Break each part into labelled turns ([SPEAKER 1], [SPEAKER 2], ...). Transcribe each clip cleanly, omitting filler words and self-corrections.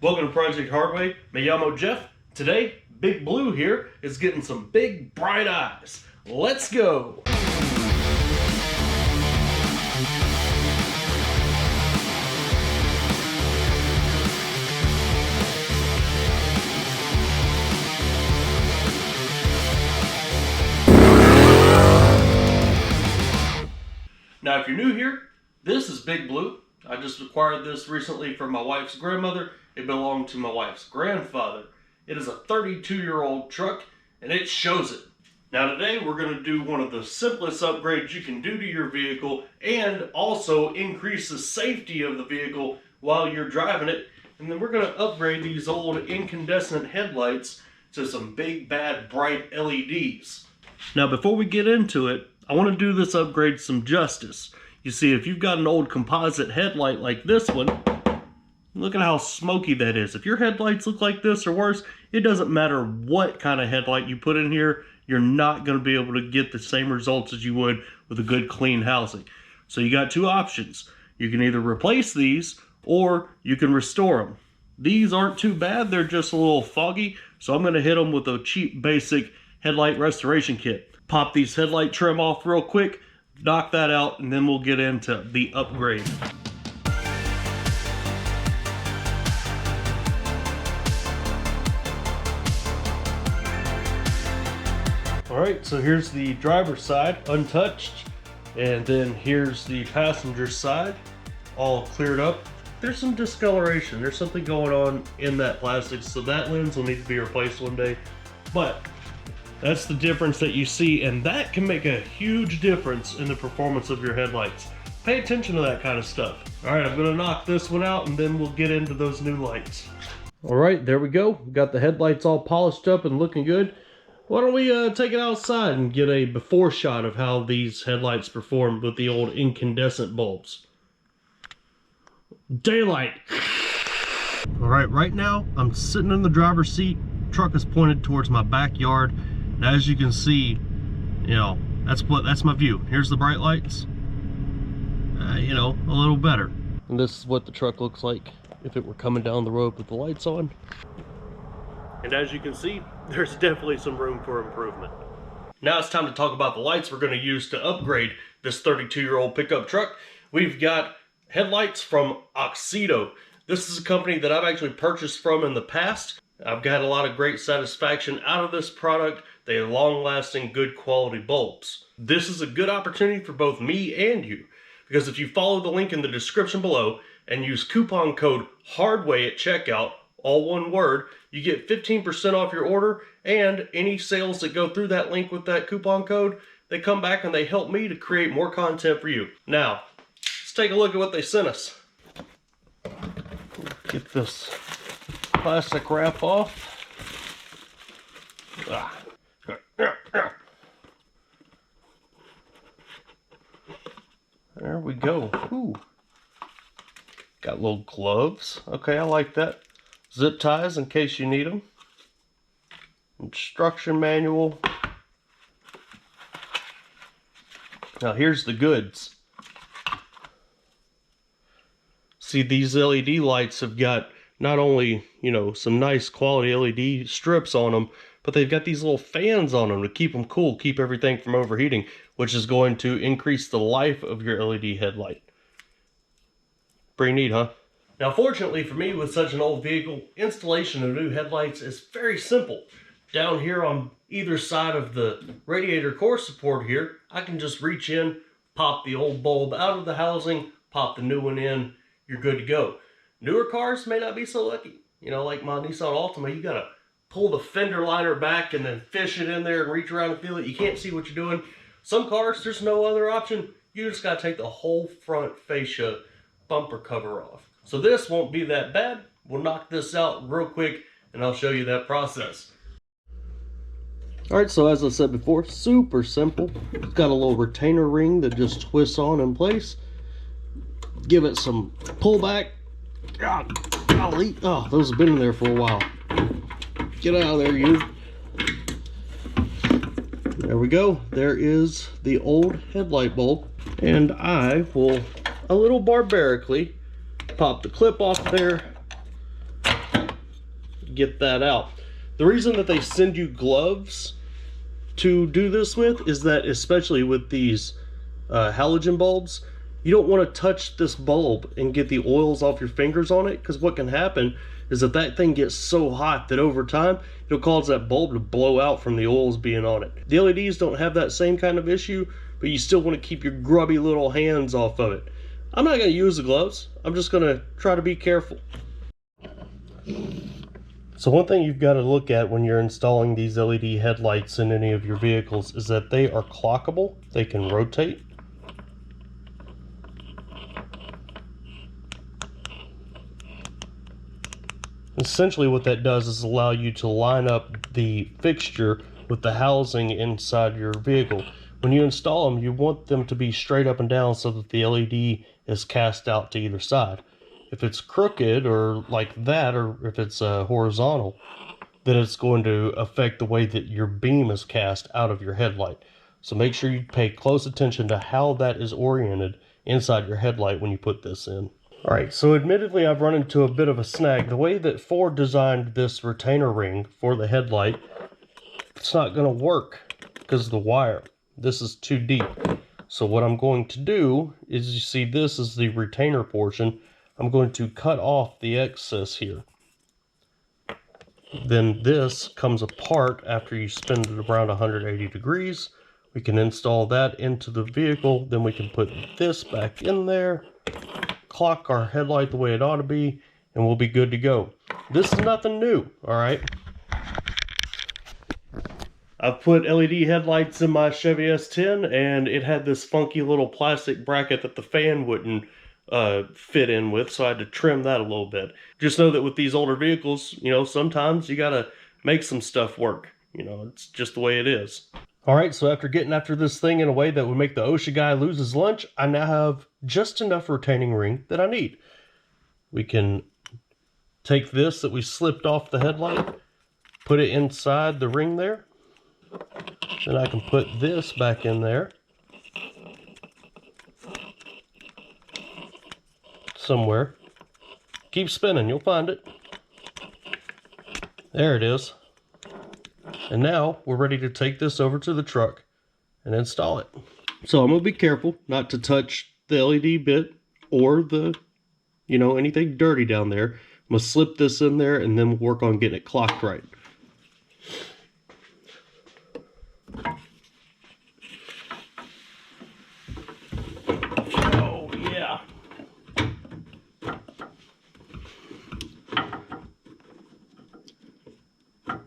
[SPEAKER 1] Welcome to Project Hardway. Me llamo Jeff. Today, Big Blue here is getting some big bright eyes. Let's go! Now, if you're new here, this is Big Blue. I just acquired this recently from my wife's grandmother. It belonged to my wife's grandfather. It is a 32-year-old truck, and it shows it. Now today, we're going to do one of the simplest upgrades you can do to your vehicle and also increase the safety of the vehicle while you're driving it. And then we're going to upgrade these old incandescent headlights to some big, bad, bright LEDs. Now before we get into it, I want to do this upgrade some justice. You see, if you've got an old composite headlight like this one, look at how smoky that is. If your headlights look like this or worse, it doesn't matter what kind of headlight you put in here, you're not going to be able to get the same results as you would with a good clean housing. So you got two options. You can either replace these or you can restore them. These aren't too bad, they're just a little foggy, so I'm going to hit them with a cheap basic headlight restoration kit. Pop these headlight trim off real quick, knock that out, and then we'll get into the upgrade. Alright, so here's the driver's side, untouched, and then here's the passenger side, all cleared up. There's some discoloration, there's something going on in that plastic, so that lens will need to be replaced one day, but that's the difference that you see, and that can make a huge difference in the performance of your headlights. Pay attention to that kind of stuff. Alright, I'm gonna knock this one out and then we'll get into those new lights. Alright, there we go. We've got the headlights all polished up and looking good. Why don't we take it outside and get a before shot of how these headlights perform with the old incandescent bulbs. Daylight. Alright, right now I'm sitting in the driver's seat. Truck is pointed towards my backyard. And as you can see, you know, that's my view. Here's the bright lights. You know, a little better. And this is what the truck looks like if it were coming down the road with the lights on. And as you can see, there's definitely some room for improvement. Now it's time to talk about the lights we're going to use to upgrade this 32-year-old pickup truck. We've got headlights from AUXITO. This is a company that I've actually purchased from in the past. I've got a lot of great satisfaction out of this product. They are long-lasting, good quality bulbs. This is a good opportunity for both me and you, because if you follow the link in the description below and use coupon code HARDWAY at checkout, all one word, you get 15% off your order, and any sales that go through that link with that coupon code, they come back and they help me to create more content for you. Now, let's take a look at what they sent us. Get this plastic wrap off. There we go. Ooh. Got little gloves. Okay, I like that. Zip ties in case you need them. Instruction manual. Now here's the goods. See, these LED lights have got not only, you know, some nice quality LED strips on them, but they've got these little fans on them to keep them cool, keep everything from overheating, which is going to increase the life of your LED headlight. Pretty neat, huh? Now, fortunately for me, with such an old vehicle, installation of new headlights is very simple. Down here on either side of the radiator core support here, I can just reach in, pop the old bulb out of the housing, pop the new one in, you're good to go. Newer cars may not be so lucky. You know, like my Nissan Altima, you gotta pull the fender liner back and then fish it in there and reach around and feel it. You can't see what you're doing. Some cars, there's no other option. You just gotta take the whole front fascia bumper cover off. So this won't be that bad. We'll knock this out real quick and I'll show you that process. Alright, so as I said before, super simple. It's got a little retainer ring that just twists on in place. Give it some pullback. Golly. Oh, those have been in there for a while. Get out of there, you. There we go. There is the old headlight bulb. And I will, a little barbarically, pop the clip off there, get that out. The reason that they send you gloves to do this with is that, especially with these halogen bulbs, you don't want to touch this bulb and get the oils off your fingers on it, because what can happen is that that thing gets so hot that over time it'll cause that bulb to blow out from the oils being on it. The LEDs don't have that same kind of issue, but you still want to keep your grubby little hands off of it. I'm not going to use the gloves. I'm just going to try to be careful. So one thing you've got to look at when you're installing these LED headlights in any of your vehicles is that they are clockable. They can rotate. Essentially what that does is allow you to line up the fixture with the housing inside your vehicle. When you install them, you want them to be straight up and down so that the LED is cast out to either side. If it's crooked or like that, or if it's horizontal, then it's going to affect the way that your beam is cast out of your headlight. So make sure you pay close attention to how that is oriented inside your headlight when you put this in. Alright, so admittedly I've run into a bit of a snag. The way that Ford designed this retainer ring for the headlight, it's not going to work because of the wire. This is too deep. So what I'm going to do is, you see this is the retainer portion. I'm going to cut off the excess here. Then this comes apart after you spin it around 180 degrees. We can install that into the vehicle. Then we can put this back in there, clock our headlight the way it ought to be, and we'll be good to go. This is nothing new, all right? I've put LED headlights in my Chevy S10, and it had this funky little plastic bracket that the fan wouldn't fit in with, so I had to trim that a little bit. Just know that with these older vehicles, you know, sometimes you gotta make some stuff work. You know, it's just the way it is. Alright, so after getting after this thing in a way that would make the OSHA guy lose his lunch, I now have just enough retaining ring that I need. We can take this that we slipped off the headlight, put it inside the ring there. Then I can put this back in there somewhere. Keep spinning, you'll find it. There it is. And now we're ready to take this over to the truck and install it. So I'm going to be careful not to touch the LED bit or the, you know, anything dirty down there. I'm going to slip this in there and then we'll work on getting it clocked right. Oh yeah.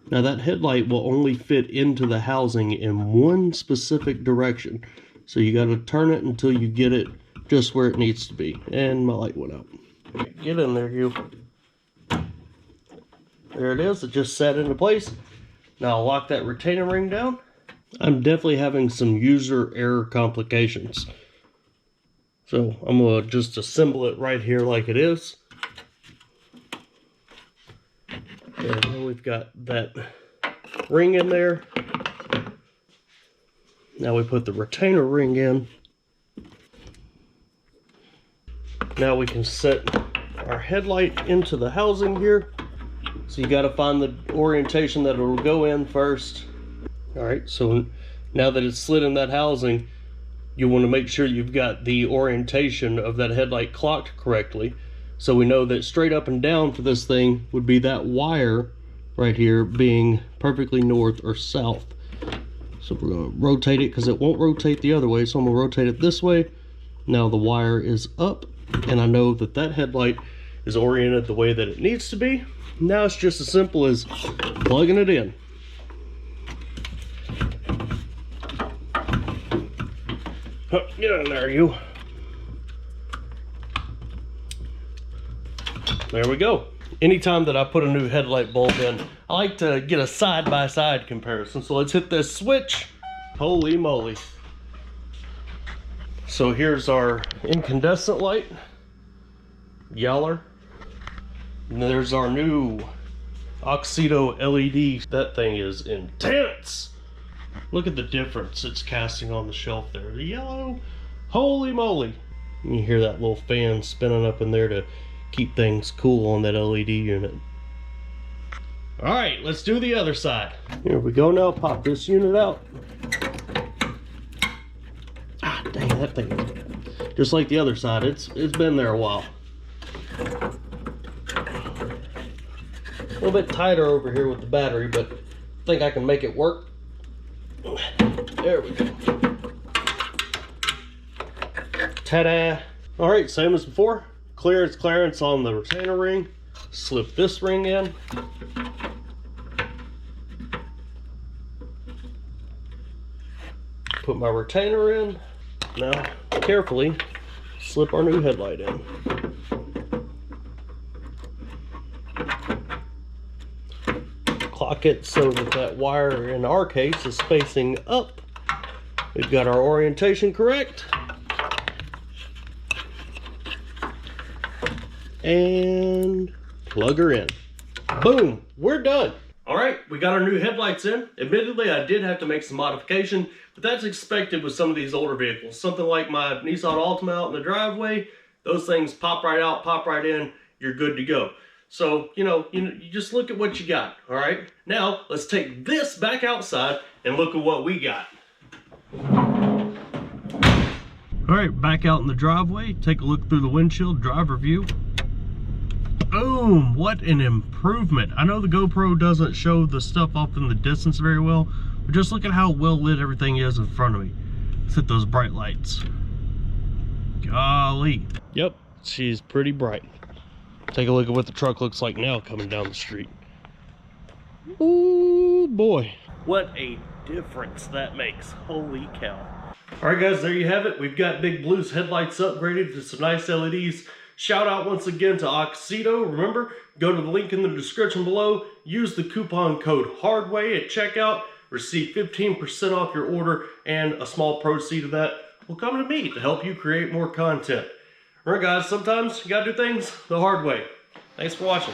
[SPEAKER 1] Now that headlight will only fit into the housing in one specific direction. So you got to turn it until you get it just where it needs to be. And my light went out. Get in there, you. There it is. It just sat into place. Now I'll lock that retainer ring down. I'm definitely having some user error complications. So I'm going to just assemble it right here like it is. And then we've got that ring in there. Now we put the retainer ring in. Now we can set our headlight into the housing here. So you got to find the orientation that it will go in first. Alright, so now that it's slid in that housing, you want to make sure you've got the orientation of that headlight clocked correctly. So we know that straight up and down for this thing would be that wire right here being perfectly north or south. So we're going to rotate it because it won't rotate the other way. So I'm going to rotate it this way. Now the wire is up and I know that that headlight is oriented the way that it needs to be. Now it's just as simple as plugging it in. Oh, get in there, you. There we go. Anytime that I put a new headlight bulb in, I like to get a side-by-side comparison. So let's hit this switch. Holy moly. So here's our incandescent light. Yeller. And there's our new AUXITO LED. That thing is intense. Look at the difference it's casting on the shelf there. The yellow, holy moly. You hear that little fan spinning up in there to keep things cool on that LED unit. All right, let's do the other side. Here we go now, pop this unit out. Ah, dang, that thing. Just like the other side, it's been there a while. A little bit tighter over here with the battery, but I think I can make it work. There we go. Ta-da! All right, same as before. Clearance on the retainer ring. Slip this ring in. Put my retainer in. Now, carefully slip our new headlight in. Clock it so that that wire, in our case, is facing up. We've got our orientation correct. And plug her in. Boom, we're done. All right, we got our new headlights in. Admittedly, I did have to make some modification, but that's expected with some of these older vehicles. Something like my Nissan Altima out in the driveway, those things pop right out, pop right in, you're good to go. So, you just look at what you got, all right? Now, let's take this back outside and look at what we got. All right, back out in the driveway, take a look through the windshield, driver view. Boom, what an improvement. I know the GoPro doesn't show the stuff off in the distance very well, but just look at how well lit everything is in front of me. Let's hit those bright lights. Golly. Yep, she's pretty bright. Take a look at what the truck looks like now coming down the street. Ooh, boy. What a difference that makes. Holy cow. All right, guys, there you have it. We've got Big Blue's headlights upgraded to some nice LEDs. Shout out once again to AUXITO. Remember, go to the link in the description below. Use the coupon code HARDWAY at checkout. Receive 15% off your order, and a small proceed of that will come to me to help you create more content. All right, guys, sometimes you gotta do things the hard way. Thanks for watching.